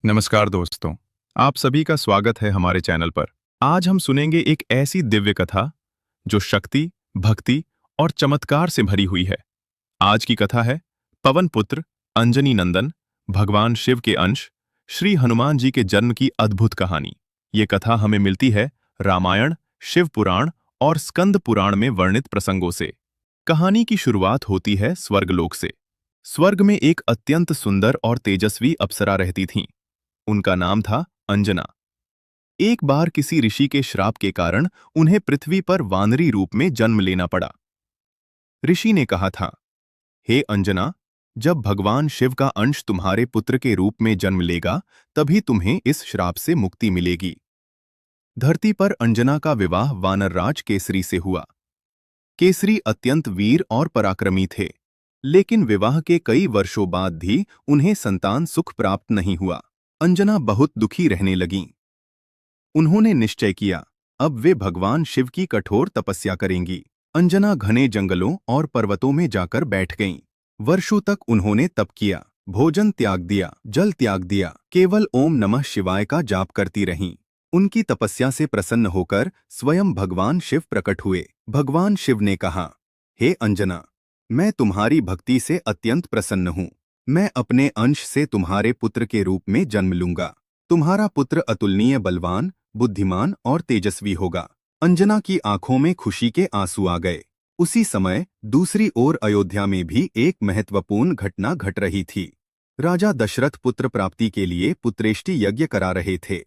नमस्कार दोस्तों, आप सभी का स्वागत है हमारे चैनल पर। आज हम सुनेंगे एक ऐसी दिव्य कथा जो शक्ति, भक्ति और चमत्कार से भरी हुई है। आज की कथा है पवन पुत्र अंजनी नंदन, भगवान शिव के अंश, श्री हनुमान जी के जन्म की अद्भुत कहानी। ये कथा हमें मिलती है रामायण, शिव पुराण और स्कंद पुराण में वर्णित प्रसंगों से। कहानी की शुरुआत होती है स्वर्गलोक से। स्वर्ग में एक अत्यंत सुंदर और तेजस्वी अप्सरा रहती थीं। उनका नाम था अंजना। एक बार किसी ऋषि के श्राप के कारण उन्हें पृथ्वी पर वानरी रूप में जन्म लेना पड़ा। ऋषि ने कहा था, हे अंजना, जब भगवान शिव का अंश तुम्हारे पुत्र के रूप में जन्म लेगा, तभी तुम्हें इस श्राप से मुक्ति मिलेगी। धरती पर अंजना का विवाह वानरराज केसरी से हुआ। केसरी अत्यंत वीर और पराक्रमी थे, लेकिन विवाह के कई वर्षों बाद भी उन्हें संतान सुख प्राप्त नहीं हुआ। अंजना बहुत दुखी रहने लगीं। उन्होंने निश्चय किया, अब वे भगवान शिव की कठोर तपस्या करेंगी। अंजना घने जंगलों और पर्वतों में जाकर बैठ गईं। वर्षों तक उन्होंने तप किया, भोजन त्याग दिया, जल त्याग दिया, केवल ओम नमः शिवाय का जाप करती रहीं। उनकी तपस्या से प्रसन्न होकर स्वयं भगवान शिव प्रकट हुए। भगवान शिव ने कहा, हे अंजना, मैं तुम्हारी भक्ति से अत्यंत प्रसन्न हूँ। मैं अपने अंश से तुम्हारे पुत्र के रूप में जन्म लूंगा। तुम्हारा पुत्र अतुलनीय बलवान, बुद्धिमान और तेजस्वी होगा। अंजना की आंखों में खुशी के आंसू आ गए। उसी समय दूसरी ओर अयोध्या में भी एक महत्वपूर्ण घटना घट रही थी। राजा दशरथ पुत्र प्राप्ति के लिए पुत्रेष्टि यज्ञ करा रहे थे।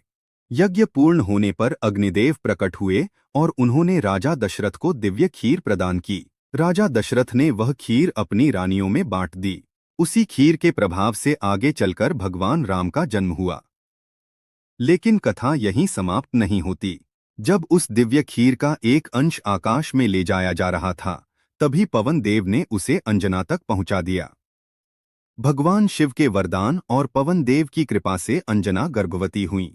यज्ञ पूर्ण होने पर अग्निदेव प्रकट हुए और उन्होंने राजा दशरथ को दिव्य खीर प्रदान की। राजा दशरथ ने वह खीर अपनी रानियों में बांट दी। उसी खीर के प्रभाव से आगे चलकर भगवान राम का जन्म हुआ। लेकिन कथा यहीं समाप्त नहीं होती। जब उस दिव्य खीर का एक अंश आकाश में ले जाया जा रहा था, तभी पवन देव ने उसे अंजना तक पहुंचा दिया। भगवान शिव के वरदान और पवन देव की कृपा से अंजना गर्भवती हुईं।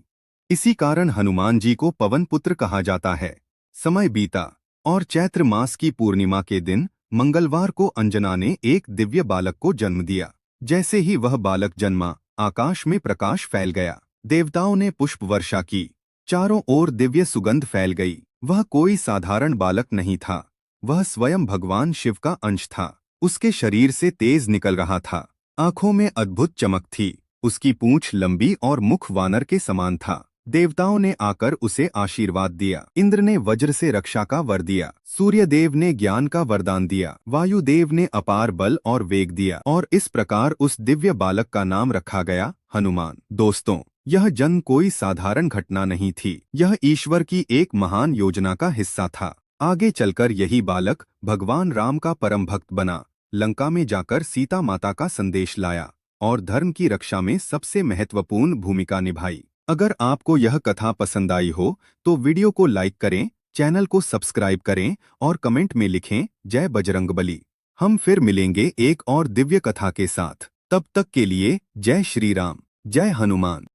इसी कारण हनुमान जी को पवन पुत्र कहा जाता है। समय बीता और चैत्र मास की पूर्णिमा के दिन मंगलवार को अंजना ने एक दिव्य बालक को जन्म दिया। जैसे ही वह बालक जन्मा, आकाश में प्रकाश फैल गया। देवताओं ने पुष्प वर्षा की। चारों ओर दिव्य सुगंध फैल गई। वह कोई साधारण बालक नहीं था, वह स्वयं भगवान शिव का अंश था। उसके शरीर से तेज निकल रहा था। आंखों में अद्भुत चमक थी। उसकी पूंछ लंबी और मुख वानर के समान था। देवताओं ने आकर उसे आशीर्वाद दिया। इंद्र ने वज्र से रक्षा का वर दिया। सूर्यदेव ने ज्ञान का वरदान दिया। वायुदेव ने अपार बल और वेग दिया। और इस प्रकार उस दिव्य बालक का नाम रखा गया हनुमान। दोस्तों, यह जन्म कोई साधारण घटना नहीं थी। यह ईश्वर की एक महान योजना का हिस्सा था। आगे चलकर यही बालक भगवान राम का परम भक्त बना, लंका में जाकर सीता माता का संदेश लाया और धर्म की रक्षा में सबसे महत्वपूर्ण भूमिका निभाई। अगर आपको यह कथा पसंद आई हो तो वीडियो को लाइक करें, चैनल को सब्सक्राइब करें और कमेंट में लिखें जय बजरंगबली। हम फिर मिलेंगे एक और दिव्य कथा के साथ। तब तक के लिए जय श्री राम, जय हनुमान।